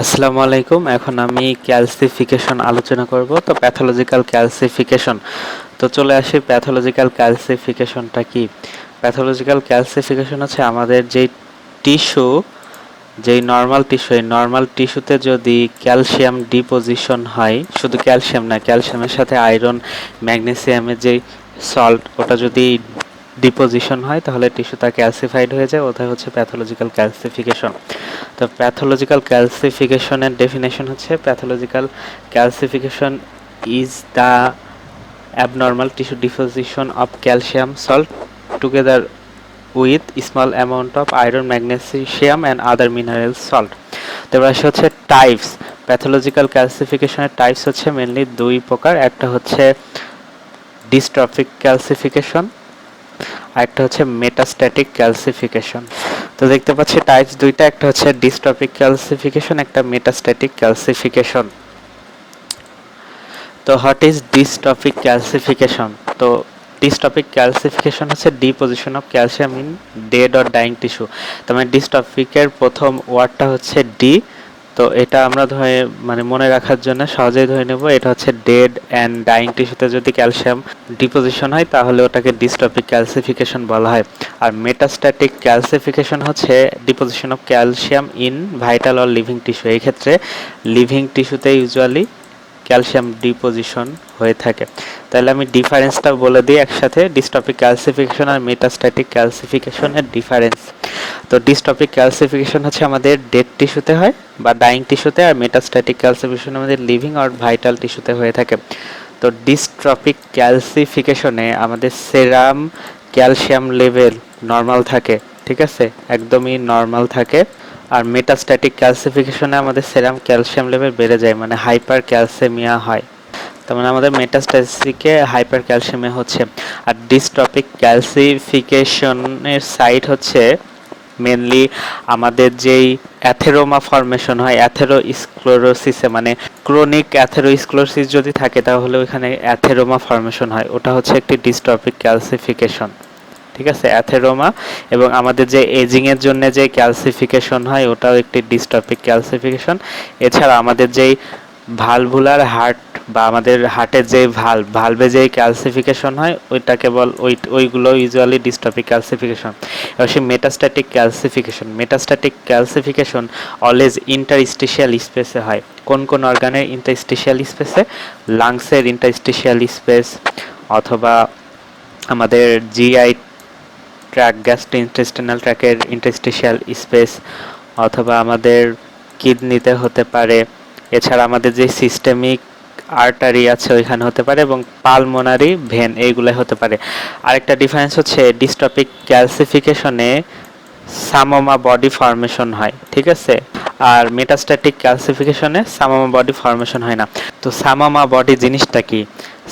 আসসালামু আলাইকুম। এখন আমি ক্যালসিফিকেশন আলোচনা করব। তো প্যাথোলজিক্যাল ক্যালসিফিকেশন। তো চলে আসি প্যাথোলজিক্যাল ক্যালসিফিকেশনটা কি। প্যাথোলজিক্যাল ক্যালসিফিকেশন হচ্ছে আমাদের যেই টিস্যু, যেই নর্মাল টিস্যু, এই নর্মাল টিস্যুতে যদি ক্যালসিয়াম ডিপোজিশন হয়, শুধু ক্যালসিয়াম না, ক্যালসিয়ামের সাথে আয়রন, ম্যাগনেসিয়ামের যেই সল্ট, ওটা যদি ডিপোজিশন হয় তাহলে টিস্যুটা ক্যালসিফাইড হয়ে যায়, ওটা হচ্ছে প্যাথোলজিক্যাল ক্যালসিফিকেশন। তো প্যাথোলজিক্যাল ক্যালসিফিকেশনের ডেফিনেশন হচ্ছে pathological calcification is the abnormal tissue deposition of calcium salt together with small amount of iron, magnesium and other mineral salt. তারপর আসে হচ্ছে টাইপস। প্যাথোলজিক্যাল ক্যালসিফিকেশনের টাইপস হচ্ছে মেনলি দুই প্রকার। একটা হচ্ছে ডিস্ট্রফিক ক্যালসিফিকেশন, আর একটা হচ্ছে মেটাস্ট্যাটিক ক্যালসিফিকেশন। তো দেখতে পাচ্ছি টাইপস দুইটা, একটা হচ্ছে ডিস্ট্রফিক ক্যালসিফিকেশন, একটা মেটাস্ট্যাটিক ক্যালসিফিকেশন। তো হোয়াট ইজ ডিস্ট্রফিক ক্যালসিফিকেশন? তো ডিস্ট্রফিক ক্যালসিফিকেশন হচ্ছে deposition of calcium in dead or dying tissue. তার মানে ডিস্ট্রফিকের প্রথম ওয়ার্ডটা হচ্ছে ডি। তো এটা আমরা ধরে মানে মনে রাখার জন্য সহজেই ধরে নেব, এটা হচ্ছে ডেড অ্যান্ড ডাইং টিস্যুতে যদি ক্যালসিয়াম ডিপোজিশন হয় তাহলে ওটাকে ডিস্ট্রফিক ক্যালসিফিকেশন বলা হয়। আর মেটাস্ট্যাটিক ক্যালসিফিকেশন হচ্ছে deposition of calcium in vital or living tissue. এই ক্ষেত্রে লিভিং টিস্যুতে ইউজুয়ালি ক্যালসিয়াম ডিপোজিশন হয়ে থাকে। তাহলে আমি ডিফারেন্সটা বলে দিই একসাথে, ডিস্ট্রফিক ক্যালসিফিকেশন আর মেটাস্ট্যাটিক ক্যালসিফিকেশনের ডিফারেন্স। তো ডিস্ট্রফিক ক্যালসিফিকেশন হচ্ছে আমাদের ডেড টিস্যুতে হয় বা ডাইং টিস্যুতে, আর মেটাস্ট্যাটিক ক্যালসিফিকেশন আমাদের লিভিং আর ভাইটাল টিস্যুতে হয়ে থাকে। তো ডিস্ট্রফিক ক্যালসিফিকেশনে আমাদের সেরাম ক্যালসিয়াম লেভেল নর্মাল থাকে, ঠিক আছে, একদমই নর্মাল থাকে। আর মেটাস্ট্যাটিক ক্যালসিফিকেশনে আমাদের সেরাম ক্যালসিয়াম লেভেল বেড়ে যায়, মানে হাইপার ক্যালসেমিয়া হয়। তার মানে আমাদের মেটাস্ট্যাটিকে হাইপার ক্যালসিয়ামিয়া হচ্ছে। আর ডিস্ট্রফিক ক্যালসিফিকেশনের সাইট হচ্ছে মেনলি আমাদের যেই অ্যাথেরোমা ফর্মেশন হয় অ্যাথেরোস্ক্লেরোসিসে, মানে ক্রনিক অ্যাথেরোস্ক্লেরোসিস যদি থাকে তাহলে ওইখানে অ্যাথেরোমা ফর্মেশন হয়, ওটা হচ্ছে একটি ডিস্ট্রফিক ক্যালসিফিকেশন, ঠিক আছে, অ্যাথেরোমা। এবং আমাদের যে এজিং এর জন্য যে ক্যালসিফিকেশন হয় ওটাও একটি ডিস্ট্রফিক ক্যালসিফিকেশন। এছাড়া আমাদের যেই ভালভুলার হার্ট বা আমাদের হার্টের যে ভালভে যে ক্যালসিফিকেশন হয় ওইটাকে ওইগুলো ইউজুয়ালি ডিস্ট্রফিক ক্যালসিফিকেশন। এবার সেই মেটাস্ট্যাটিক ক্যালসিফিকেশন অলওয়েজ ইন্টারস্টিশিয়াল স্পেসে হয়। কোন কোন অর্গানের ইন্টারস্টিশিয়াল স্পেসে? লাংসের ইন্টারস্টিশিয়াল স্পেস, অথবা আমাদের জিআই ট্র্যাক, গ্যাস্ট্রোইন্টেস্টিনাল ট্র্যাকের ইন্টারস্টিশিয়াল স্পেস, অথবা আমাদের কিডনিতে হতে পারে। এছাড়া আমাদের যে সিস্টেমিক আর্টারি আছে ওইখানে হতে পারে, এবং পালমোনারি ভেন এইগুলো হতে পারে। আরেকটা ডিফারেন্স হচ্ছে ডিস্ট্রফিক ক্যালসিফিকেশনে সামোমা বডি ফর্মেশন হয়, ঠিক আছে, আর মেটাস্ট্যাটিক ক্যালসিফিকেশনে সামোমা বডি ফর্মেশন হয় না। তো সামোমা বডি জিনিসটা কি?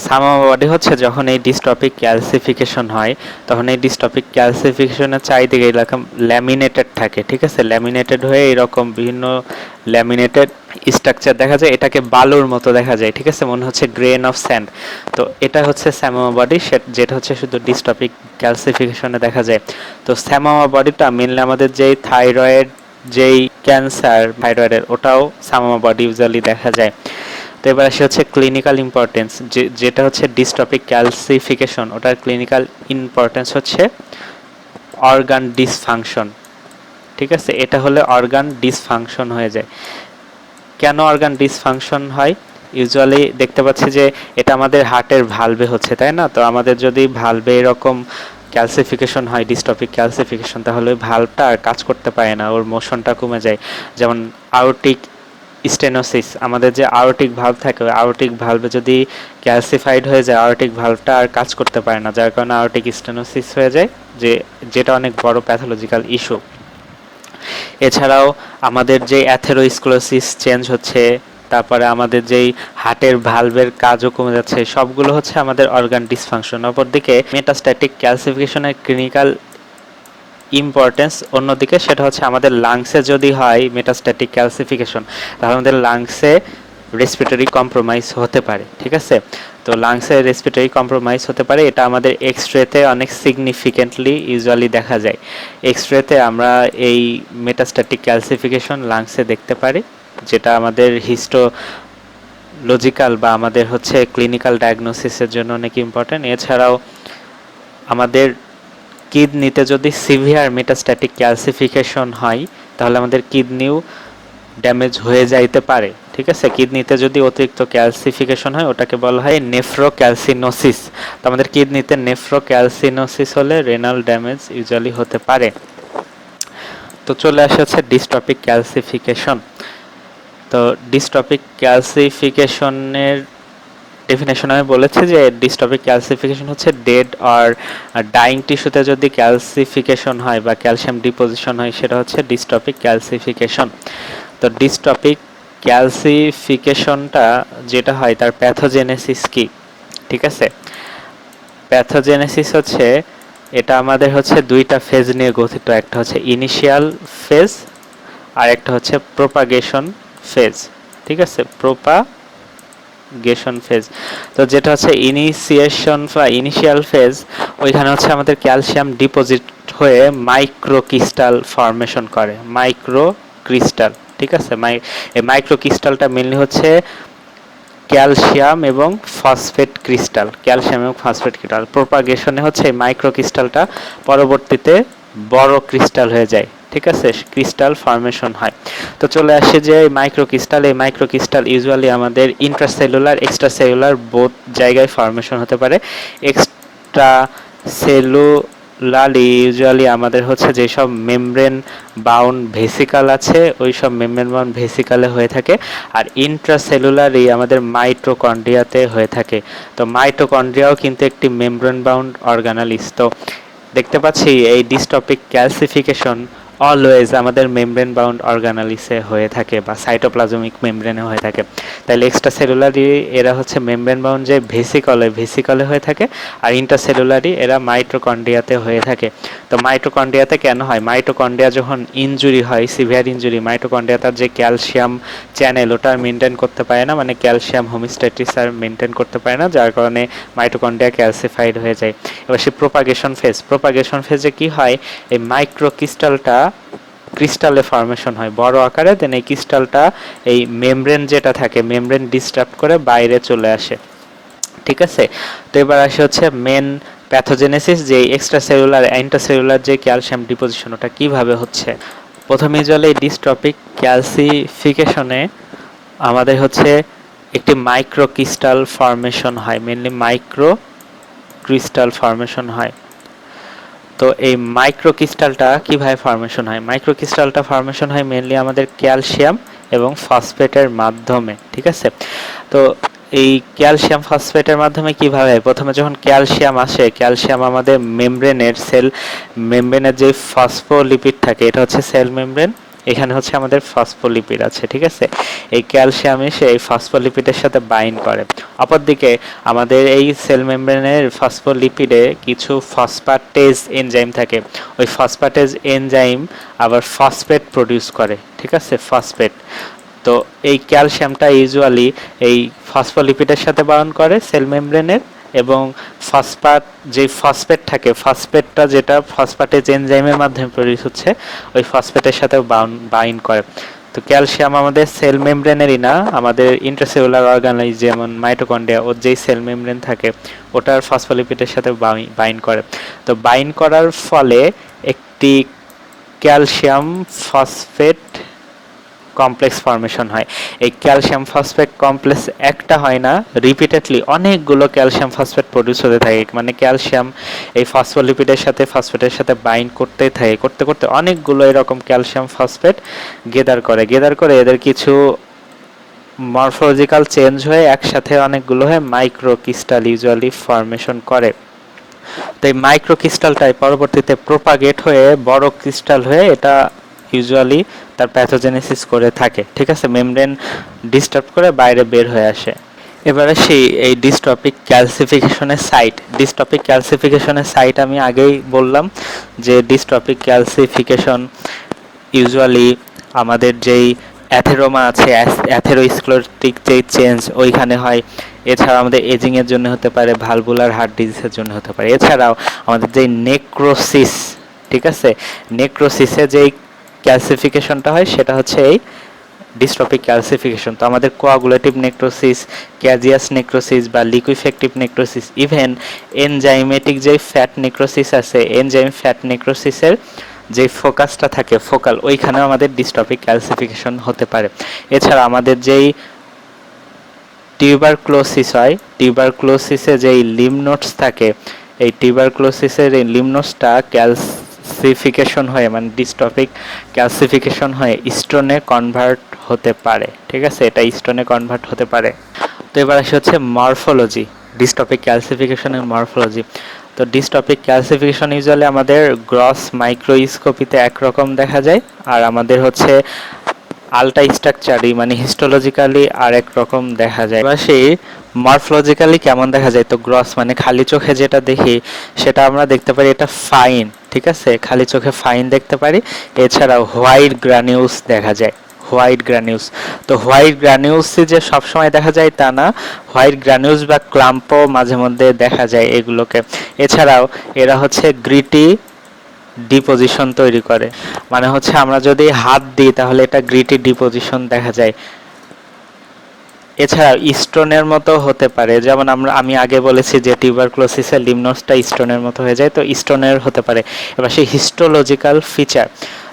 সামোমা বডি হচ্ছে যখন এই ডিস্ট্রফিক ক্যালসিফিকেশন হয় তখন এই ডিস্ট্রফিক ক্যালসিফিকেশনের চারিদিকে এরকম ল্যামিনেটেড থাকে, ঠিক আছে, ল্যামিনেটেড হয়ে এরকম বিভিন্ন ল্যামিনেটেড স্ট্রাকচার দেখা যায়, এটাকে বালুর মতো দেখা যায়, ঠিক আছে, মনে হচ্ছে গ্রেন অফ স্যান্ড। তো এটা হচ্ছে সামোমা বডি, যেটা হচ্ছে শুধু ডিস্ট্রফিক ক্যালসিফিকেশনে দেখা যায়। তো সামোমা বডিটা মেনলি আমাদের যেই থাইরয়েড, যেই ক্যান্সার থাইরয়েডের, ওটাও সামোমা বডি ইউজুয়ালি দেখা যায়। তো এবার আসে হচ্ছে ক্লিনিক্যাল ইম্পর্টেন্স, যেটা হচ্ছে ডিস্ট্রফিক ক্যালসিফিকেশন, ওটার ক্লিনিক্যাল ইম্পর্টেন্স হচ্ছে অর্গান ডিসফাংশন, ঠিক আছে, এটা হলে অর্গান ডিসফাংশন হয়ে যায়। কেন অর্গান ডিসফাংশন হয়? ইউজুয়ালি দেখতে পাচ্ছি যে এটা আমাদের হার্টের ভালভে হচ্ছে, তাই না? তো আমাদের যদি ভালভে এরকম ক্যালসিফিকেশন হয়, ডিস্ট্রফিক ক্যালসিফিকেশন, তাহলে ওই ভালভটা আর কাজ করতে পারে না, ওর মোশনটা কমে যায়। যেমন আওরটিক স্টেনোসিস, আমাদের যে আওরটিক ভালভ থাকে ওই আওরটিক ভালভে যদি ক্যালসিফাইড হয়ে যায় আওরটিক ভালভটা আর কাজ করতে পারে না, যার কারণে আওরটিক স্টেনোসিস হয়ে যায়, যেটা অনেক বড় প্যাথোলজিক্যাল ইস্যু। এছাড়াও আমাদের যে অ্যাথেরোস্ক্লেরোসিস চেঞ্জ হচ্ছে, তারপরে আমাদের যেই হার্টের ভালভের কাজও কমে যাচ্ছে, সবগুলো হচ্ছে আমাদের অর্গান ডিসফাংশন। অপরদিকে মেটাস্ট্যাটিক ক্যালসিফিকেশনের ক্লিনিক্যাল ইম্পর্টেন্স অন্যদিকে, সেটা হচ্ছে আমাদের লাংসে যদি হয় মেটাস্ট্যাটিক ক্যালসিফিকেশন তাহলে আমাদের লাংসে রেসপিরেটরি কম্প্রোমাইজ হতে পারে, ঠিক আছে। তো লাংসে রেসপিরেটরি কম্প্রোমাইজ হতে পারে, এটা আমাদের এক্সরেতে অনেক সিগনিফিকেন্টলি ইউজুয়ালি দেখা যায়। এক্সরেতে আমরা এই মেটাস্ট্যাটিক ক্যালসিফিকেশন লাংসে দেখতে পারি। যেটা আমাদের হিস্টোলজিক্যাল বা আমাদের হচ্ছে ক্লিনিক্যাল ডায়াগনোসিসের জন্য অনেক ইম্পর্টেন্ট। এছাড়াও আমাদের কিডনিতে যদি সিভিয়ার মেটাস্ট্যাটিক ক্যালসিফিকেশন হয় তাহলে আমাদের কিডনিও ড্যামেজ হয়ে যাইতে পারে, ঠিক আছে। কিডনিতে যদি অতিরিক্ত ক্যালসিফিকেশন হয় ওটাকে বলা হয় নেফ্রোক্যালসিনোসিস। তো আমাদের কিডনিতে নেফ্রোক্যালসিনোসিস হলে রেনাল ড্যামেজ ইউজুয়ালি হতে পারে। তো চলে আসে হচ্ছে ডিস্ট্রপিক ক্যালসিফিকেশন। তো ডিস্ট্রপিক ক্যালসিফিকেশনের ডেফিনেশন আমি বলেছি যে ডিস্ট্রপিক ক্যালসিফিকেশন হচ্ছে ডেড আর ডাইং টিস্যুতে যদি ক্যালসিফিকেশন হয় বা ক্যালসিয়াম ডিপোজিশন হয় সেটা হচ্ছে ডিস্ট্রপিক ক্যালসিফিকেশন। তো ডিস্ট্রপিক ক্যালসিফিকেশনটা যেটা হয় তার প্যাথোজেনেসিস কি, ঠিক আছে। প্যাথোজেনেসিস হচ্ছে এটা আমাদের হচ্ছে দুইটা ফেজ নিয়ে গঠিত, একটা হচ্ছে ইনিশিয়াল ফেজ আর একটা হচ্ছে প্রোপাগেশন ফেজ, ঠিক আছে, প্রোপাগেশন ফেজ। তো যেটা হচ্ছে ইনিশিয়েশন বা ইনিশিয়াল ফেজ ওইখানে হচ্ছে আমাদের ক্যালসিয়াম ডিপোজিট হয়ে মাইক্রো ক্রিস্টাল ফর্মেশন করে, মাইক্রো ক্রিস্টাল, ঠিক আছে। এই মাইক্রো ক্রিস্টালটা মেনলি হচ্ছে ক্যালসিয়াম এবং ফসফেট ক্রিস্টাল, ক্যালসিয়াম এবং ফসফেট ক্রিস্টাল। প্রোপাগেশনে হচ্ছে এই মাইক্রো ক্রিস্টালটা পরবর্তীতে বড় ক্রিস্টাল হয়ে যায়, ঠিক আছে, ক্রিস্টাল ফর্মেশন হয়। তো চলে আসে যে এই মাইক্রো ক্রিস্টাল ইউজুয়ালি আমাদের ইন্ট্রাসেলুলার এক্সট্রাসেলুলার বোথ জায়গায় ফর্মেশন হতে পারে। এক্সট্রা সেলুলারলি ইউজুয়ালি আমাদের হচ্ছে যেসব মেমব্রেন বাউন্ড ভেসিকাল আছে ওই সব মেমব্রেন বাউন্ড ভেসিকালে হয়ে থাকে, আর ইন্ট্রাসেলুলারই আমাদের মাইটোকন্ড্রিয়াতে হয়ে থাকে। তো মাইটোকন্ড্রিয়াও কিন্তু একটি মেমব্রেন বাউন্ড অর্গানালিস। তো দেখতে পাচ্ছি এই ডিস্ট্রপিক ক্যালসিফিকেশন অলওয়েজ আমাদের মেমব্রেন বাউন্ড অর্গানালিসে হয়ে থাকে বা সাইটোপ্লাজমিক মেমব্রেনে হয়ে থাকে। তাহলে এক্সট্রা সেলুলারি এরা হচ্ছে মেমব্রেন বাউন্ড যে ভেসিকলে হয়ে থাকে, আর ইন্টারসেলুলারি এরা মাইটোকন্ড্রিয়াতে হয়ে থাকে। তো মাইটোকন্ড্রিয়াতে কেন হয়, মাইটোকন্ড্রিয়া যখন ইনজুরি হয়, সিভিয়ার ইনজুরি, মাইটোকন্ড্রিয়া তার যে ক্যালসিয়াম চ্যানেল ওটা মেনটেন করতে পারে না, মানে ক্যালসিয়াম হোমিওস্ট্যাটিস আর মেনটেন করতে পারে না, যার কারণে মাইটোকন্ড্রিয়া ক্যালসিফাইড হয়ে যায়। এবার সে প্রোপাগেশন ফেজে কি হয়, এই মাইক্রো ক্রিস্টালে ফর্মেশন হয় বড় আকারে, দেন এই ক্রিস্টালটা এই মেমব্রেন যেটা থাকে মেমব্রেন ডিস্টার্ব করে বাইরে চলে আসে, ঠিক আছে। তো এবার আসে হচ্ছে মেন প্যাথোজেনেসিস, যে এক্সট্রাসেলুলার ইন্টারসেলুলার যে ক্যালসিয়াম ডিপোজিশন ওটা কিভাবে হচ্ছে। প্রথমে জলে ডিস্ট্রপিক ক্যালসিফিকেশনে আমাদের হচ্ছে একটি মাইক্রো ক্রিস্টাল ফর্মেশন হয়, মেনলি মাইক্রো ক্রিস্টাল ফর্মেশন হয়। তো এই মাইক্রো ক্রিস্টালটা কিভাবে ফর্মেশন হয়, মাইক্রো ক্রিস্টালটা ফর্মেশন হয় মেনলি আমাদের ক্যালসিয়াম এবং ফসফেটের মাধ্যমে, ঠিক আছে। তো এই ক্যালসিয়াম ফসফেটের মাধ্যমে কিভাবে, প্রথমে যখন ক্যালসিয়াম আসে, ক্যালসিয়াম আমাদের মেমব্রেনের যে ফসফোলিপিড থাকে, এটা হচ্ছে সেল মেমব্রেন, এখানে হচ্ছে আমাদের ফসফোলিপিড আছে, ঠিক আছে। এই ক্যালসিয়াম এসে এই ফসফোলিপিডের সাথে বাইন্ড করে। অপরদিকে আমাদের এই সেল মেমব্রেনের ফসফোলিপিডে কিছু ফসফেটেজ এনজাইম থাকে, ওই ফসফেটেজ এনজাইম আবার ফসফেট প্রডিউস করে, ঠিক আছে, ফসফেট। তো এই ক্যালসিয়ামটা ইউজুয়ালি এই ফসফোলিপিডের সাথে বাউন্ড করে সেল মেমব্রেনের, এবং ফসফেট থাকে, ফসফেটটা যেটা ফসফেটেজ এনজাইমের মাধ্যমে প্রডিউস হচ্ছে ওই ফসফেটের সাথে বাইন্ড করে। তো ক্যালসিয়াম আমাদের সেল মেমব্রেনেরই না, আমাদের ইন্টারসেলুলার অর্গানাইজ যেমন মাইটোকন্ড্রিয়া ওর যেই সেল মেমব্রেন থাকে ওটার ফসফোলিপিডের সাথে বাইন্ড করে। তো বাইন্ড করার ফলে একটি ক্যালসিয়াম ফসফেট কমপ্লেক্স ফর্মেশন হয়। এই ক্যালসিয়াম ফসফেট কমপ্লেক্স একটা হয় না, রিপিটেডলি অনেকগুলো ক্যালসিয়াম ফসফেট প্রডিউস হতে থাকে, মানে ক্যালসিয়াম এই ফসফোলিপিডের সাথে ফসফেটের সাথে বাইন্ড করতেই থাকে, করতে করতে অনেকগুলো এরকম ক্যালসিয়াম ফসফেট গেদার করে এদের কিছু মরফোলজিক্যাল চেঞ্জ হয়ে একসাথে অনেকগুলো হয়ে মাইক্রো ক্রিস্টাল ইউজুয়ালি ফর্মেশন করে। তো এই মাইক্রো ক্রিস্টালটাই পরবর্তীতে প্রোপাগেট হয়ে বড় ক্রিস্টাল হয়ে এটা ইউজুয়ালি তার প্যাথোজেনেসিস করে থাকে, ঠিক আছে, মেমব্রেন ডিস্টার্ব করে বাইরে বের হয়ে আসে। এবারে সেই এই ডিস্ট্রপিক ক্যালসিফিকেশনের সাইট আমি আগেই বললাম যে ডিস্ট্রপিক ক্যালসিফিকেশন ইউজুয়ালি আমাদের যেই অ্যাথেরোমা আছে, অ্যাথেরোস্ক্লেরোটিক যেই চেঞ্জ ওইখানে হয়। এছাড়া আমাদের এজিংয়ের জন্য হতে পারে, ভালভুলার হার্ট ডিজিজের জন্য হতে পারে। এছাড়াও আমাদের যেই নেক্রোসিস, ঠিক আছে, নেক্রোসিসে যেই ক্যালসিফিকেশনটা হয় সেটা হচ্ছে এই ডিস্ট্রফিক ক্যালসিফিকেশন। তো আমাদের কোয়াগুলেটিভ নেক্রোসিস, ক্যাজিয়াস নেক্রোসিস বা লিকুইফেক্টিভ নেক্রোসিস, ইভেন এনজাইমেটিক যে ফ্যাট নেক্রোসিস আছে, এনজাইম ফ্যাট নেক্রোসিসের যে ফোকাসটা থাকে ফোকাল, ওইখানেও আমাদের ডিস্ট্রফিক ক্যালসিফিকেশন হতে পারে। এছাড়া আমাদের যেই টিউবারক্লোসিস হয়, টিউবারক্লোসিসে যেই লিম্ফ নোডস থাকে, এই টিউবারক্লোসিসের এই লিম্ফ নোডসটা ক্যালসিফিকেশন হয়ে মানে ডিস্ট্রফিক ক্যালসিফিকেশন হয়ে স্টোনে কনভার্ট হতে পারে। ঠিক আছে, এটা স্টোনে কনভার্ট হতে পারে। তো এবার আসে হচ্ছে মরফোলজি, ডিস্ট্রফিক ক্যালসিফিকেশনের মরফোলজি। তো ডিস্ট্রফিক ক্যালসিফিকেশন ইউজুয়ালি আমাদের গ্রস মাইক্রোস্কোপিতে একরকম দেখা যায়, আর আমাদের হচ্ছে আলটা স্ট্রাকচারই মানে হিস্টোলজিক্যালি আর এক রকম দেখা যায়। বা সেই মরফোলজিক্যালি কেমন দেখা যায়, তো গ্রস মানে খালি চোখে যেটা দেখি সেটা আমরা দেখতে পারি এটা ফাইন, ঠিক আছে, খালি চোখে ফাইন দেখতে পারি। এছাড়াও হোয়াইট গ্রানিউলস দেখা যায়, হোয়াইট গ্রানিউলস। তো হোয়াইট গ্রানিউলসই যে সবসময় দেখা যায় তা না, হোয়াইট গ্রানিউলস বা ক্লাম্পও মাঝে মধ্যে দেখা যায় এগুলোকে। এছাড়াও এরা হচ্ছে গ্রিটি ডিপোজিশন তৈরি করে, মানে হচ্ছে আমরা যদি হাত দিই তাহলে এটা গ্রিটি ডিপোজিশন দেখা যায়। এছাড়াও স্টোনের মতো হতে পারে, যেমন আমি আগে বলেছি যে টিউবারক্লোসিসের লিম্ফ নোডসটা স্টোনের মতো হয়ে যায়, তো স্টোনের হতে পারে। এবার সেই হিস্টোলজিক্যাল ফিচার,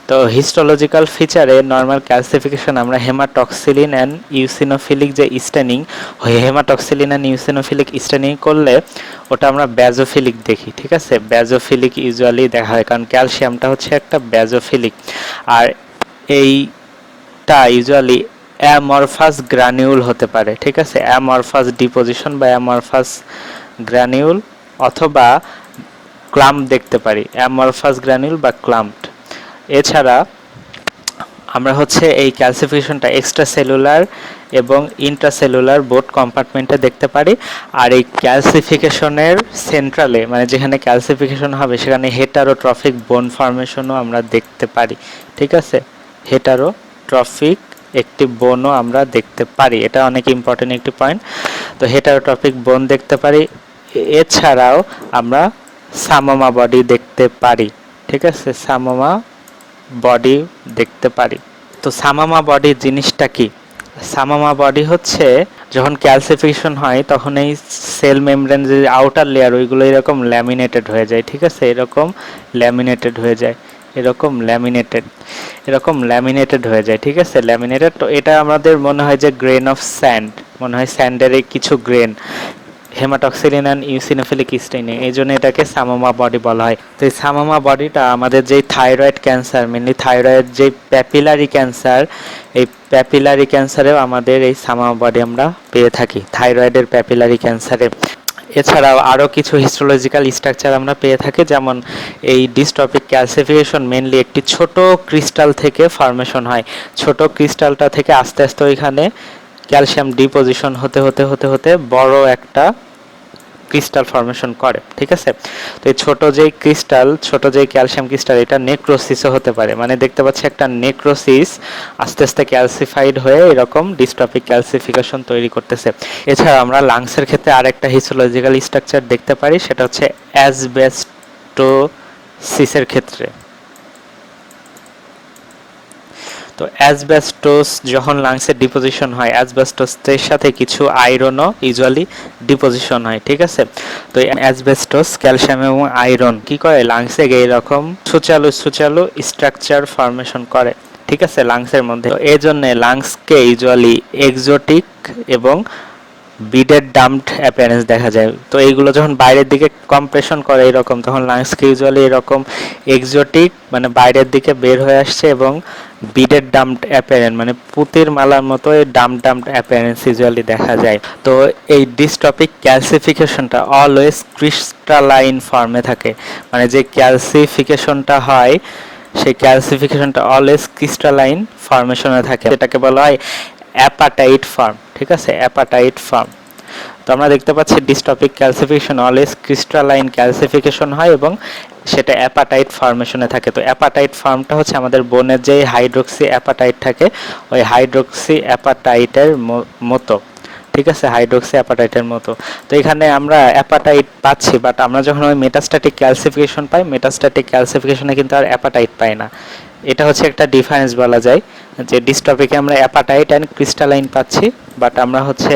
তো হিস্টোলজিক্যাল ফিচারে নর্মাল ক্যালসিফিকেশন আমরা হেমাটক্সিলিন অ্যান্ড ইউসিনোফিলিক যে স্টেনিং, হেমাটক্সিলিন অ্যান্ড ইউসিনোফিলিক স্টেনিং করলে ওটা আমরা ব্যাজোফিলিক দেখি। ঠিক আছে, ব্যাজোফিলিক ইউজুয়ালি দেখা হয়, কারণ ক্যালসিয়ামটা হচ্ছে একটা ব্যাজোফিলিক। আর এইটা ইউজুয়ালি অ্যামরফাস গ্রানিউল হতে পারে। ঠিক আছে, অ্যামরফাস ডিপোজিশন বা অ্যামরফাস গ্রানিউল অথবা ক্লাম্প দেখতে পারি, অ্যামরফাস গ্রানিউল বা ক্লাম্পড। এছাড়া আমরা হচ্ছে এই ক্যালসিফিকেশনটা এক্সট্রা সেলুলার এবং ইন্ট্রাসেলুলার বোথ কম্পার্টমেন্টে দেখতে পারি। আর এই ক্যালসিফিকেশনের সেন্ট্রালে মানে যেখানে ক্যালসিফিকেশন হবে সেখানে হেটারোট্রফিক বোন ফর্মেশনও আমরা দেখতে পারি। ঠিক আছে, হেটারোট্রফিক একটি বোনও আমরা দেখতে পারি, এটা অনেক ইম্পর্টেন্ট একটি পয়েন্ট। তো হেটারোট্রফিক বোন দেখতে পারি। এছাড়াও আমরা সামোমা বডি দেখতে পারি। ঠিক আছে, সামোমা বডি দেখতে পারি। তো সামামা বডি জিনিসটা কি? সামামা বডি হচ্ছে যখন ক্যালসিফিকেশন হয় তখন এই সেল মেমব্রেন যে আউটার লেয়ার ওইগুলো এরকম ল্যামিনেটেড হয়ে যায়। ঠিক আছে, এরকম ল্যামিনেটেড হয়ে যায়, এরকম ল্যামিনেটেড হয়ে যায়। ঠিক আছে, ল্যামিনেটেড। তো এটা আমাদের মনে হয় যে গ্রেন অফ স্যান্ড, মনে হয় স্যান্ডের কিছু গ্রেন, হেমাটক্সিলিন অ্যান্ড ইউসিনোফিলিক স্টেনিং, এই জন্য এটাকে সামোমা বডি বলা হয়। তো এই সামোমা বডিটা আমাদের যেই থাইরয়েড ক্যান্সার, মেনলি থাইরয়েড যে প্যাপিলারি ক্যান্সার, এই প্যাপিলারি ক্যান্সারেও আমাদের এই সামোমা বডি আমরা পেয়ে থাকি, থাইরয়েডের প্যাপিলারি ক্যান্সারে। এছাড়াও আরও কিছু হিস্টোলজিক্যাল স্ট্রাকচার আমরা পেয়ে থাকি, যেমন এই ডিস্ট্রফিক ক্যালসিফিকেশন মেনলি একটি ছোট ক্রিস্টাল থেকে ফর্মেশন হয়। ছোট ক্রিস্টালটা থেকে আস্তে আস্তে ওইখানে ক্যালসিয়াম ডিপোজিশন হতে হতে হতে হতে বড় একটা ক্রিস্টাল ফর্মেশন করে। ঠিক আছে, তো এই ছোট যেই ক্যালসিয়াম ক্রিস্টাল, এটা নেক্রোসিসও হতে পারে, মানে দেখতে পাচ্ছি একটা নেক্রোসিস আস্তে আস্তে ক্যালসিফাইড হয়ে এরকম ডিস্ট্রফিক ক্যালসিফিকেশন তৈরি করতেছে। এছাড়া আমরা লাংসের ক্ষেত্রে আরেকটা হিস্টোলজিক্যাল স্ট্রাকচার দেখতে পারি, সেটা হচ্ছে অ্যাসবেস্টোসিসের ক্ষেত্রে। তো অ্যাসবেস্টোস যখন লাংসের ডিপোজিশন হয়, অ্যাসবেস্টোসের সাথে কিছু আয়রনও ইউজুয়ালি ডিপোজিশন হয়। ঠিক আছে, তো অ্যাসবেস্টোস ক্যালসিয়াম এবং আয়রন কি করে লাংসে এইরকম সুচালু স্ট্রাকচার ফর্মেশন করে। ঠিক আছে, লাংসের মধ্যে। তো এই জন্য লাংসকে ইউজুয়ালি এক্সোটিক এবং বিডেড ডাম্পড অ্যাপিয়ারেন্স দেখা যায়। তো এইগুলো যখন বাইরের দিকে কম্প্রেশন করে এরকম, তখন লাংসকে ইউজুয়ালি এরকম এক্সোটিক মানে বাইরের দিকে বের হয়ে আসছে, এবং বিডেড ডাম্পড অ্যাপিয়ারেন্স মানে পুতির মালার মতো এই ডাম্পড অ্যাপিয়ারেন্স ইউজুয়ালি দেখা যায়। তো এই ডিস্ট্রফিক ক্যালসিফিকেশনটা অলওয়েজ ক্রিস্টালাইন ফর্মে থাকে, মানে যে ক্যালসিফিকেশনটা হয় সেই ক্যালসিফিকেশনটা অলওয়েজ ক্রিস্টালাইন ফর্মেশনে থাকে, এটাকে বলা হয় অ্যাপাটাইট ফর্ম। ঠিক আছে, অ্যাপাটাইট ফর্ম। তো আমরা দেখতে পাচ্ছি dystrophic calcification always crystalline calcification হয় এবং সেটা অ্যাপাটাইট ফর্মেশনে থাকে। তো অ্যাপাটাইট ফর্মটা হচ্ছে আমাদের বোনের যে হাইড্রোক্সি অ্যাপাটাইট থাকে ওই হাইড্রোক্সি অ্যাপাটাইটের মতো। ঠিক আছে, হাইড্রোক্সি অ্যাপাটাইটের মতো। তো এখানে আমরা অ্যাপাটাইট পাচ্ছি, বাট আমরা যখন ওই মেটাস্ট্যাটিক ক্যালসিফিকেশন পাই, মেটাস্ট্যাটিক ক্যালসিফিকেশনে কিন্তু আর অ্যাপাটাইট পাই না। এটা হচ্ছে একটা ডিফারেন্স বলা যায়, যে ডিস্টপিকে আমরা অ্যাপাটাইট অ্যান্ড ক্রিস্টালাইন পাচ্ছি, বাট আমরা হচ্ছে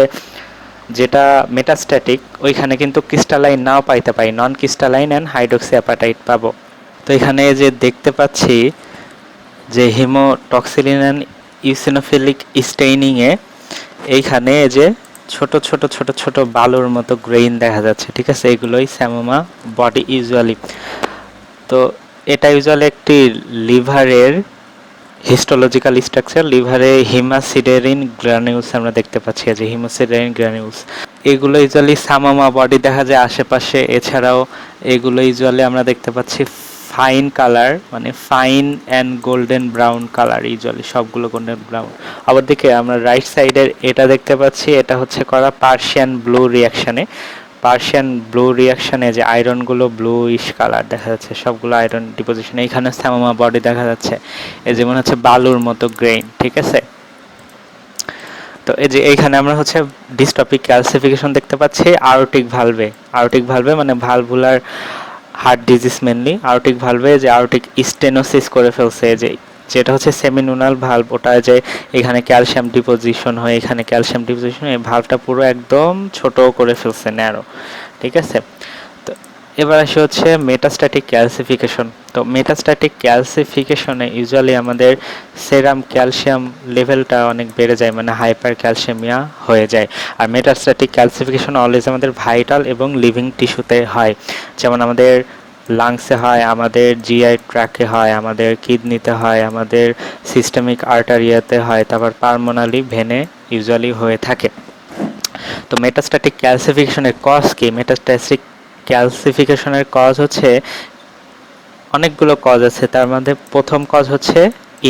যেটা মেটাস্ট্যাটিক ওইখানে কিন্তু ক্রিস্টালাইন নাও পাইতে পারি, নন ক্রিস্টালাইন অ্যান্ড হাইড্রোক্সি অ্যাপাটাইট পাবো। তো এখানে যে দেখতে পাচ্ছি যে হিমোটক্সিলিন অ্যান্ড ইউসিনোফিলিক স্টেইনিংয়ে এইখানে যে ছোট ছোট ছোট ছোট বালুর মতো গ্রেইন দেখা যাচ্ছে, ঠিক আছে, এগুলোই স্যামোমা বডি ইউজুয়ালি। তো এটা ইউজুয়ালি একটি লিভারের হিস্টোলজিক্যাল স্ট্রাকচার। লিভারে হিমাসিডেরিন গ্রানিউলস আমরা দেখতে পাচ্ছি, যে হিমোসিডেরিন গ্রানিউলস এগুলো ইউজুয়ালি সামামা বডি দেখা যায় আশেপাশে। এছাড়াও এগুলো ইউজুয়ালি আমরা দেখতে পাচ্ছি ফাইন কালার, মানে fine and golden brown colour, usually সবগুলো গোল্ডেন ব্রাউন। আবার দিকে আমরা রাইট সাইডের এটা দেখতে পাচ্ছি, এটা হচ্ছে করা পার্সিয়ান ব্লু রিয়াকশানে। পার্সিয়ান ব্লু রিয়াকশানে যে আয়রনগুলো ব্লুইশ কালার দেখা যাচ্ছে, সবগুলো আয়রন ডিপোজিশন। এইখানে স্যামোমা বডি দেখা যাচ্ছে, এই যেমন হচ্ছে বালুর মতো গ্রেইন, ঠিক আছে। তো এই যে এইখানে আমরা হচ্ছে ডিস্টপিক ক্যালসিফিকেশন দেখতে পাচ্ছি আয়োটিক ভালভে। আয়োটিক ভালভে মানে ভালভুলার হার্ট ডিজিজ মেনলি। আয়োটিক ভালভে যে আয়োটিক স্টেনোসিস করে ফেলছে, যেটা হচ্ছে সেমিনুনাল ভালভ, ওটা যে এখানে ক্যালসিয়াম ডিপোজিশন হয়, এখানে ক্যালসিয়াম ডিপোজিশন, এই ভালভটা পুরো একদম ছোট করে ফেলছে, ন্যারো, ঠিক আছে। তো এবার আসে হচ্ছে মেটাস্ট্যাটিক ক্যালসিফিকেশন। তো মেটাস্ট্যাটিক ক্যালসিফিকেশনে ইউজুয়ালি আমাদের সেরাম ক্যালসিয়াম লেভেলটা অনেক বেড়ে যায়, মানে হাইপার ক্যালসিয়ামিয়া হয়ে যায়। আর মেটাস্ট্যাটিক ক্যালসিফিকেশন অলওয়েজ আমাদের ভাইটাল এবং লিভিং টিস্যুতে হয়, যেমন আমাদের লাংসে হয়, আমাদের জিআই ট্র্যাকে হয়, আমাদের কিডনিতে হয়, আমাদের সিস্টেমিক আর্টারিয়াতে হয়, তারপর পালমোনারি ভেনে ইউজুয়ালি হয়ে থাকে। তো মেটাস্ট্যাটিক ক্যালসিফিকেশনের কজ কি? মেটাস্ট্যাটিক ক্যালসিফিকেশনের কজ হচ্ছে অনেকগুলো কজ আছে, তার মধ্যে প্রথম কজ হচ্ছে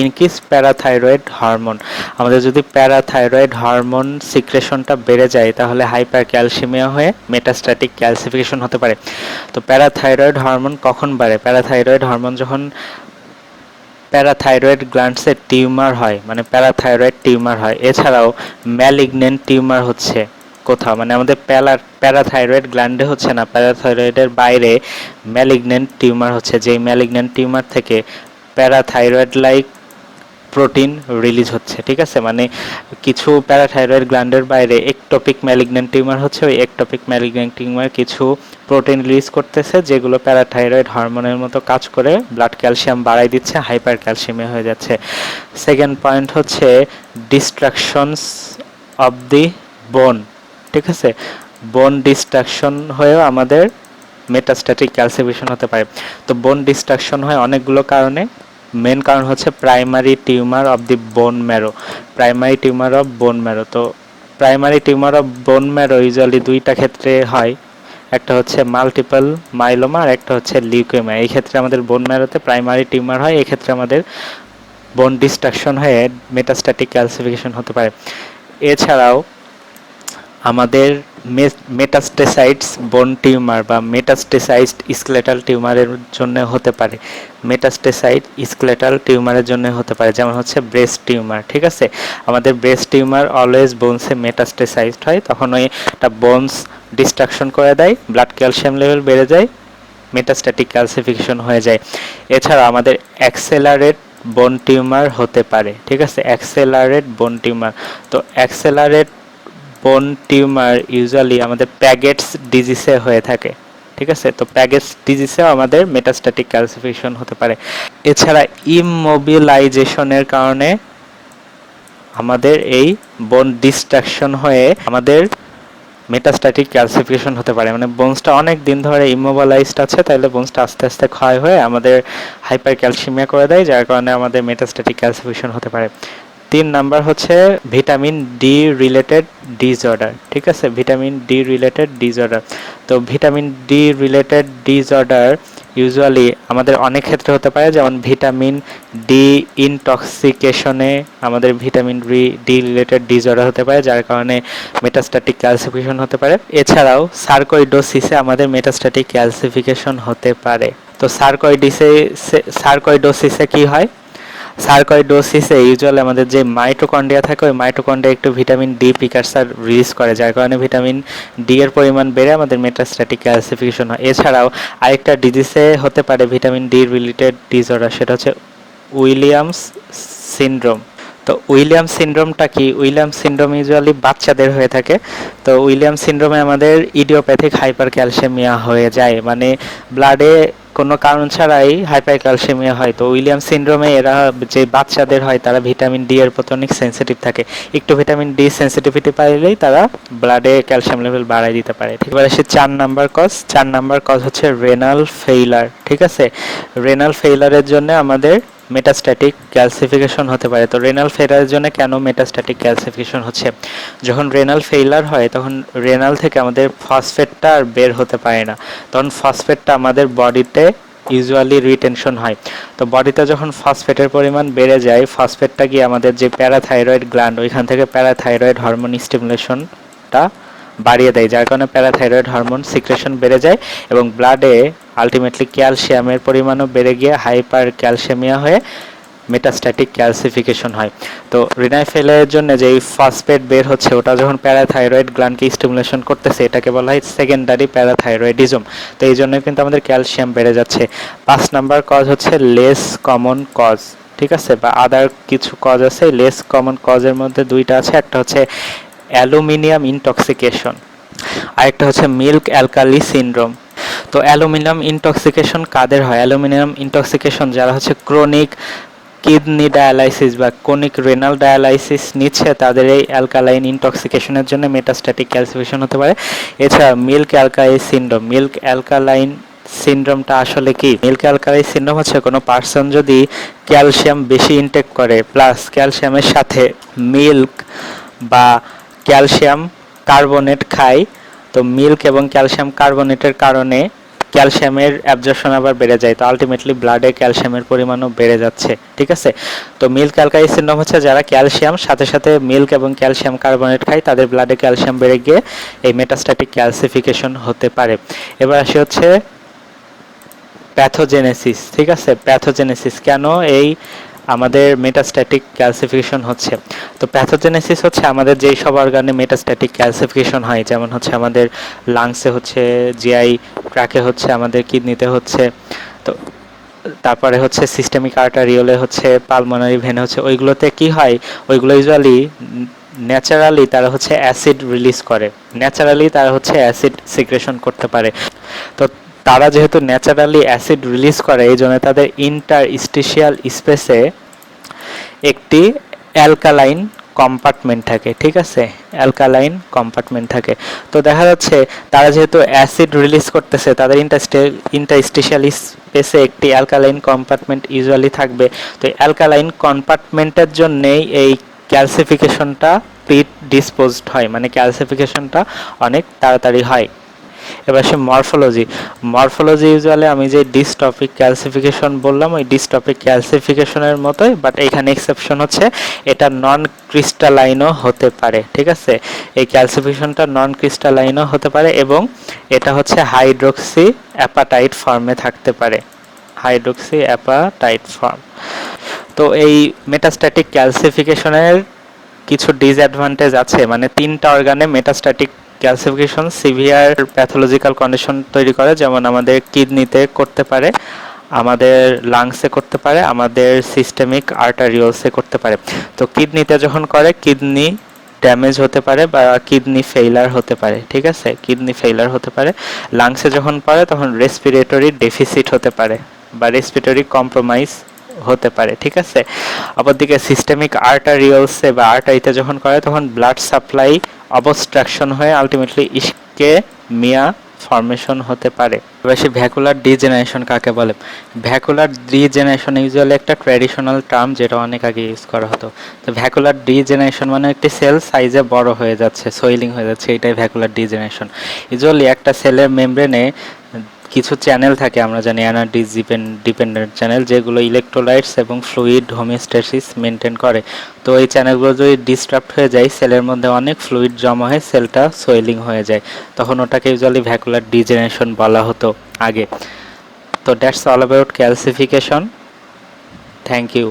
ইনক্রিজ প্যারাথাইরয়েড হরমোন। আমাদের যদি প্যারাথাইরয়েড হরমোন সিক্রেশনটা বেড়ে যায় তাহলে হাইপার ক্যালসিমিয়া হয়ে মেটাস্ট্যাটিক ক্যালসিফিকেশন হতে পারে। তো প্যারাথাইরয়েড হরমোন কখন বাড়ে? প্যারাথাইরয়েড হরমোন যখন প্যারাথাইরয়েড গ্ল্যান্ডসের টিউমার হয়, মানে প্যারাথাইরয়েড টিউমার হয়। এছাড়াও ম্যালিগন্যান্ট টিউমার হচ্ছে কোথাও, মানে আমাদের প্যারাথাইরয়েড গ্ল্যান্ডে হচ্ছে না, প্যারাথাইরয়েডের বাইরে ম্যালিগন্যান্ট টিউমার হচ্ছে, যেই ম্যালিগন্যান্ট টিউমার থেকে প্যারাথাইরয়েড লাইক প্রোটিন রিলিজ হচ্ছে, ঠিক আছে। মানে কিছু প্যারাথাইরয়েড গ্ল্যান্ডের বাইরে একটোপিক ম্যালিগন্যান্ট টিউমার হচ্ছে, ওই একটোপিক ম্যালিগন্যান্ট টিউমার কিছু প্রোটিন রিলিজ করতেছে, যেগুলো প্যারাথাইরয়েড হরমোনের মতো কাজ করে ব্লাড ক্যালসিয়াম বাড়াই দিচ্ছে, হাইপার ক্যালসিয়ামে হয়ে যাচ্ছে। সেকেন্ড পয়েন্ট হচ্ছে ডিস্ট্রাকশনস অফ দি বোন, ঠিক আছে। বোন ডিস্ট্রাকশন হয়েও আমাদের মেটাস্ট্যাটিক ক্যালসিফিকেশন হতে পারে। তো বোন ডিস্ট্রাকশন হয় অনেকগুলো কারণে। মেন কারণ হচ্ছে primary tumour of the bone marrow, primary tumour of bone marrow. তো primary tumour of bone marrow usually দুইটা ক্ষেত্রে হয়, একটা হচ্ছে মাল্টিপল মাইলোমা আর একটা হচ্ছে লিউকেমিয়া। এই ক্ষেত্রে আমাদের বোন ম্যারোতে প্রাইমারি টিউমার হয়, এই ক্ষেত্রে আমাদের বোন ডিস্ট্রাকশন হয়ে মেটাস্ট্যাটিক ক্যালসিফিকেশন হতে পারে। এছাড়াও আমাদের মেটাস্টেসাইডস বোন টিউমার বা মেটাস্টেসাইজড স্কেলেটাল টিউমারের জন্য হতে পারে, মেটাস্টেসাইড স্কেলেটাল টিউমারের জন্য হতে পারে, যেমন হচ্ছে ব্রেস্ট টিউমার, ঠিক আছে। আমাদের ব্রেস্ট টিউমার অলওয়েজ বোনসে মেটাস্টেসাইজড হয়, তখন ওইটা বোনস ডিস্ট্রাকশন করে দেয়, ব্লাড ক্যালসিয়াম লেভেল বেড়ে যায়, মেটাস্ট্যাটিক ক্যালসিফিকেশন হয়ে যায়। এছাড়া আমাদের অ্যাক্সেলারেট বোন টিউমার হতে পারে, ঠিক আছে, অ্যাক্সেলারেট বোন টিউমার। তো অ্যাক্সেলারেট বোন টিউমার ইউজুয়ালি আমাদের প্যাগেটস ডিজিজে হয়ে থাকে, ঠিক আছে। তো প্যাগেটস ডিজিজেও আমাদের মেটাস্ট্যাটিক ক্যালসিফিকেশন হতে পারে। এছাড়া ইমমোবিলাইজেশনের কারণে আমাদের এই বোন ডিস্ট্রাকশন হয়ে আমাদের মেটাস্ট্যাটিক ক্যালসিফিকেশন হতে পারে, মানে বোনসটা অনেক দিন ধরে ইমোবিলাইজড আছে, তাহলে বোনসটা আস্তে আস্তে ক্ষয় হয়ে আমাদের হাইপার ক্যালসিমিয়া করে দেয়, যার কারণে আমাদের মেটাস্ট্যাটিক ক্যালসিফিকেশন হতে পারে। 3 নাম্বার হচ্ছে ভিটামিন ডি রিলেটেড ডিসঅর্ডার, ঠিক আছে, ভিটামিন ডি রিলেটেড ডিসঅর্ডার। তো vitamin D related disorder usually আমাদের অনেক ক্ষেত্রে হতে পারে, যেমন ভিটামিন ডি ইনটক্সিকেশনে আমাদের ভিটামিন ডি রিলেটেড ডিসঅর্ডার হতে পারে, যার কারণে মেটাস্ট্যাটিক ক্যালসিফিকেশন হতে পারে। এছাড়াও সার্কোইডোসিসে আমাদের মেটাস্ট্যাটিক ক্যালসিফিকেশন হতে পারে। তো সার্কোইডোসিসে কি হয়? সার্কয়েডোসিসে ইউজুয়ালি আমাদের যে মাইটোকন্ড্রিয়া থাকে ওই মাইটোকন্ড্রিয়া একটু ভিটামিন ডি প্রিকারসার রিলিজ করে, যার কারণে ভিটামিন ডি এর পরিমাণ বেড়ে আমাদের মেটাস্ট্যাটিক ক্যালসিফিকেশন হয়। এছাড়াও আরেকটা ডিজিজে হতে পারে ভিটামিন ডি রিলেটেড ডিসঅর্ডার, সেটা হচ্ছে উইলিয়ামস সিনড্রোম। তো উইলিয়ামস সিনড্রোমটা কি? উইলিয়ামস সিনড্রোম ইউজুয়ালি বাচ্চাদের হয়ে থাকে। তো উইলিয়ামস সিনড্রোমে আমাদের ইডিওপ্যাথিক হাইপার ক্যালসিয়ামিয়া হয়ে যায়, মানে ব্লাডে কোনো কারণ ছাড়াই হাইপার ক্যালসিয়ামিয়া হয়। তো উইলিয়ামস সিনড্রোমে এরা যে বাচ্চাদের হয় তারা ভিটামিন ডি এর প্রতি অনেক সেন্সিটিভ থাকে, একটু ভিটামিন ডি সেন্সিটিভিটি পাইলেই তারা ব্লাডে ক্যালসিয়াম লেভেল বাড়ায় দিতে পারে। ঠিক আছে, সে 4 নাম্বার কজ হচ্ছে রেনাল ফেইলার। ঠিক আছে, রেনাল ফেইলারের জন্য আমাদের মেটাস্ট্যাটিক ক্যালসিফিকেশন হতে পারে। তো রেনাল ফেইলারের জন্য কেন মেটাস্ট্যাটিক ক্যালসিফিকেশন হচ্ছে? যখন রেনাল ফেইলার হয় তখন রেনাল থেকে আমাদের ফসফেটটা আর বের হতে পারে না, তখন ফসফেটটা আমাদের বডিতে ইউজুয়ালি রিটেনশন হয়। তো বডিতে যখন ফসফেটের পরিমাণ বেড়ে যায়, ফসফেটটা গিয়ে আমাদের যে প্যারাথাইরয়েড গ্ল্যান্ড ওইখান থেকে প্যারাথাইরয়েড হরমোন স্টিমুলেশনটা বাড়িয়ে দেয়, যার কারণে প্যারাথাইরয়েড হরমোন সিক্রেশন বেড়ে যায় এবং ব্লাডে আলটিমেটলি ক্যালসিয়ামের পরিমাণও বেড়ে গিয়ে হাইপার ক্যালসিয়ামিয়া হয়ে মেটাস্ট্যাটিক ক্যালসিফিকেশন হয়। তো রিনাল ফেইলারের জন্য যে ফসফেট বের হচ্ছে ওটা যখন প্যারাথাইরয়েড গ্ল্যান্ডকে স্টিমুলেশন করতেছে, এটাকে বলা হয় সেকেন্ডারি প্যারাথাইরয়েডিজম। তো এই জন্য কিন্তু আমাদের ক্যালসিয়াম বেড়ে যাচ্ছে। 5 নাম্বার কজ হচ্ছে লেস কমন কজ। ঠিক আছে, বা আদার কিছু কজ আছে। লেস কমন কজের মধ্যে দুইটা আছে, একটা হচ্ছে অ্যালুমিনিয়াম ইনটক্সিকেশন, আরেকটা হচ্ছে মিল্ক অ্যালকালি সিনড্রোম। তো অ্যালুমিনিয়াম ইনটক্সিকেশন কাদের হয়? অ্যালুমিনিয়াম ইনটক্সিকেশন যারা হচ্ছে ক্রনিক কিডনি ডায়ালাইসিস বা ক্রনিক রেনাল ডায়ালাইসিস নিচ্ছে তাদের এই অ্যালকালাইন ইনটক্সিকেশনের জন্য মেটাস্ট্যাটিক ক্যালসিফিকেশন হতে পারে। এছাড়া milk alkali syndrome, milk alkaline সিনড্রোমটা আসলে কি? মিল্ক অ্যালকালি সিনড্রোম হচ্ছে কোনো পার্সন যদি ক্যালসিয়াম বেশি ইনটেক করে প্লাস ক্যালসিয়ামের সাথে মিল্ক বা ক্যালসিয়াম কার্বনেট খায়, তো মিল্ক এবং ক্যালসিয়াম কার্বনেটের কারণে ক্যালসিয়ামের অ্যাবজর্পশন আবার বেড়ে যায়, তো আলটিমেটলি ব্লাডে ক্যালসিয়ামের পরিমাণও বেড়ে যাচ্ছে। ঠিক আছে, তো মিল্ক অ্যালকালি সিনড্রোম হচ্ছে যারা ক্যালসিয়াম সাথে সাথে মিল্ক এবং ক্যালসিয়াম কার্বনেট খায় তাদের ব্লাডে ক্যালসিয়াম বেড়ে গিয়ে এই মেটাস্ট্যাটিক ক্যালসিফিকেশন হতে পারে। এবার আসি হচ্ছে প্যাথোজেনেসিস। ঠিক আছে, প্যাথোজেনেসিস কেন এই আমাদের মেটাস্ট্যাটিক ক্যালসিফিকেশন হচ্ছে? তো প্যাথোজেনেসিস হচ্ছে আমাদের যেই সব অর্গানে মেটাস্ট্যাটিক ক্যালসিফিকেশন হয়, যেমন হচ্ছে আমাদের লাংসে হচ্ছে, জিআই ট্র্যাকে হচ্ছে, আমাদের কিডনিতে হচ্ছে, তো তারপরে হচ্ছে সিস্টেমিক আর্টারিওলে হচ্ছে, পালমোনারি ভেনে হচ্ছে, ওইগুলোতে কি হয়? ওইগুলো ইউজুয়ালি ন্যাচারালি তারা হচ্ছে অ্যাসিড রিলিজ করে, ন্যাচারালি তারা হচ্ছে অ্যাসিড সিক্রেশন করতে পারে। তো তারা যেহেতু ন্যাচারালি অ্যাসিড রিলিজ করে এই জন্য তাদের ইন্টারস্টিশিয়াল স্পেসে একটি অ্যালকালাইন কম্পার্টমেন্ট থাকে। ঠিক আছে, অ্যালকালাইন কম্পার্টমেন্ট থাকে। তো দেখা যাচ্ছে তারা যেহেতু অ্যাসিড রিলিজ করতেছে তাদের ইন্টারস্টিশিয়াল স্পেসে একটি অ্যালকালাইন কম্পার্টমেন্ট ইউজুয়ালি থাকবে। তো অ্যালকালাইন কম্পার্টমেন্টের জন্যেই এই ক্যালসিফিকেশনটা প্রিডিসপোজড হয়, মানে ক্যালসিফিকেশনটা অনেক তাড়াতাড়ি হয়। এবার সে মরফোলজি ইউজুয়ালি আমি যে ডিস্টপিক ক্যালসিফিকেশন বললাম ওই ডিস্টপিক ক্যালসিফিকেশনের মতোই, বাট এখানে এক্সেপশন হচ্ছে এটা নন ক্রিস্টালাইনও হতে পারে। ঠিক আছে, এই ক্যালসিফিকেশনটা নন ক্রিস্টালাইনও হতে পারে এবং এটা হচ্ছে হাইড্রোক্সি অ্যাপাটাইট ফর্মে থাকতে পারে, হাইড্রোক্সি অ্যাপাটাইট ফর্ম। তো এই মেটাস্ট্যাটিক ক্যালসিফিকেশনের কিছু ডিসঅ্যাডভান্টেজ আছে, মানে 3টা অর্গানে metastatic calcification severe pathological condition তৈরি করে, যেমন আমাদের কিডনিতে করতে পারে, আমাদের লাংসে করতে পারে, আমাদের সিস্টেমিক আর্টারিওলসে করতে পারে। তো কিডনিতে যখন করে কিডনি ড্যামেজ হতে পারে বা কিডনি ফেইলার হতে পারে। ঠিক আছে, কিডনি ফেইলার হতে পারে। লাংসে যখন পড়ে তখন রেসপিরেটরি ডেফিসিট হতে পারে বা রেসপিরেটরি কম্প্রোমাইজ হতে পারে। ঠিক আছে, অপরদিকে সিস্টেমিক আর্টারিওলসে বা আর্টারিতে যখন করে তখন ব্লাড সাপ্লাই অবস্ট্রাকশন হয়ে আলটিমেটলি ইস্কেমিয়া ফর্মেশন হতে পারে। এবার সে ভ্যাকুলার ডিজেনারেশন কাকে বলে? ভ্যাকুলার ডিজেনারেশন ইউজুয়ালি একটা ট্র্যাডিশনাল টার্ম যেটা অনেক আগে ইউজ করা হতো। তো ভ্যাকুলার ডিজেনারেশন মানে একটি সেল সাইজে বড় হয়ে যাচ্ছে, সোয়েলিং হয়ে যাচ্ছে, এটাই ভ্যাকুলার ডিজেনারেশন। ইউজুয়ালি একটা সেলের মেমব্রেনে কিছু চ্যানেল থাকে, আমরা জানি এনার্জি ডিপেন্ডেন্ট চ্যানেল, যেগুলো ইলেকট্রোলাইটস এবং ফ্লুইড হোমিওস্ট্যাসিস মেনটেন করে। তো এই চ্যানেলগুলো যদি ডিস্টার্বড হয়ে যায় সেলের মধ্যে অনেক ফ্লুইড জমা হয়ে সেলটা সোয়েলিং হয়ে যায়, তখন ওটাকে ইউজুয়ালি ভ্যাকুলার ডিজেনারেশন বলা হতো আগে। তো that's all about calcification. Thank you.